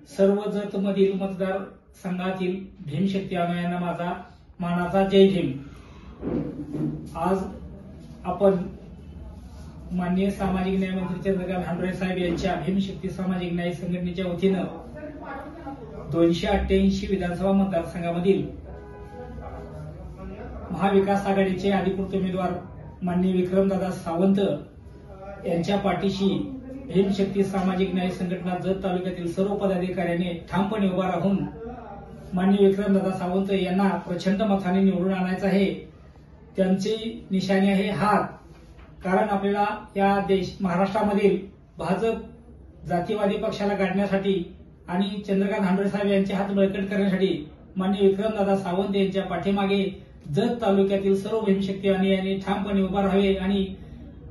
सर्व जतमधील मतदारसंघातील भीमशक्ती अनुयायांना माझा मानाचा जय भीम। आज आपण माननीय सामाजिक न्याय मंत्री चंद्रकांत हांडोरे साहेब यांच्या भीमशक्ती सामाजिक न्याय संघटनेच्या वतीनं 288 विधानसभा मतदारसंघामधील महाविकास आघाडीचे अधिकृत उमेदवार माननीय विक्रमदादा सावंत यांच्या पाठीशी भीमशक्ती सामाजिक न्याय संघटना जत तालुक्यातील सर्व पदाधिकाऱ्यांनी ठामपणे उभा राहून माननीय विक्रमदादा सावंत यांना प्रचंड मताने निवडून आणायचं आहे। त्यांची निशाणी आहे हात। कारण आपल्याला या महाराष्ट्रामधील भाजप जातीवादी पक्षाला गाडण्यासाठी आणि चंद्रकांत हांडोरे साहेब यांचे हात बळकट करण्यासाठी माननीय विक्रमदादा सावंत यांच्या पाठीमागे जत तालुक्यातील सर्व भीमशक्ती अनुयायांनी ठामपणे उभा राहावे आणि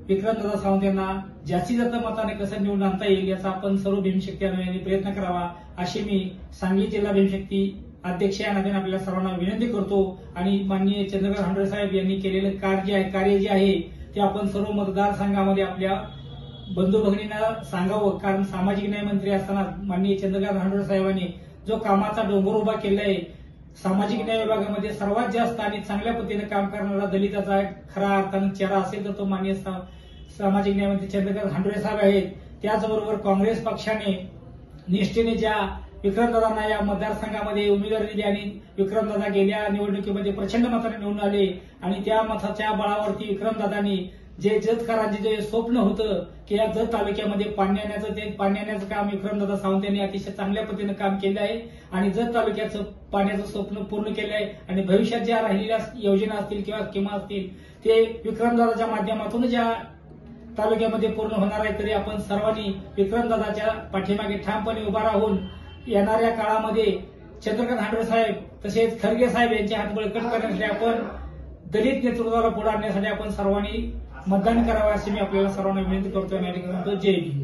विक्रमदादा सावंत यांना जास्तीत जास्त मताने कसं निवडून आणता येईल याचा आपण सर्व भीमशक्ती अनुयायांनी प्रयत्न करावा अशी मी सांगली जिल्हा भीमशक्ती अध्यक्ष या नात्याने आपल्या सर्वांना विनंती करतो। आणि माननीय चंद्रकांत हांडोरे साहेब यांनी केलेलं कार्य जे आहे ते आपण सर्व मतदारसंघामध्ये आपल्या बंधू भगिनींना सांगावं। कारण सामाजिक न्याय मंत्री असताना माननीय चंद्रकांत हांडोरे साहेबांनी जो कामाचा डोंगर उभा केला आहे, सामाजिक न्याय विभागामध्ये सर्वात जास्त आणि चांगल्या पद्धतीने काम करणारा दलिताचा खरा अर्थानं चेहरा असेल तर तो माननीय सामाजिक न्याय मंत्री चंद्रकांत हांडोरे साहेब आहेत। त्याचबरोबर काँग्रेस पक्षाने निष्ठेने ज्या विक्रमदादांना या मतदारसंघामध्ये उमेदवारी दिली आणि विक्रमदादा गेल्या निवडणुकीमध्ये प्रचंड मताने निवडून आले आणि त्या मताच्या बळावरती विक्रमदादांनी जे जतकरांचे जे स्वप्न होतं की या जत तालुक्यामध्ये पाणी आणण्याचं काम विक्रमदादा सावंत यांनी अतिशय चांगल्या पद्धतीने काम केलं आहे आणि जत तालुक्याचं पाण्याचं स्वप्न पूर्ण केलं आहे। आणि भविष्यात ज्या राहिलेल्या योजना असतील किंवा स्कीमा असतील ते विक्रमदादाच्या माध्यमातून ज्या तालुक्यामध्ये पूर्ण होणार आहे। तरी आपण सर्वांनी विक्रमदादाच्या पाठीमागे ठामपणे उभा राहून येणाऱ्या काळामध्ये चंद्रकांत हांडोरे साहेब तसेच खरगे साहेब यांचे हात बळकट करण्यासाठी आपण दलित नेतृत्वाला पुढे आणण्यासाठी आपण सर्वांनी मतदान करावं अशी मी आपल्याला सर्वांना विनंती करतो। जय भीम।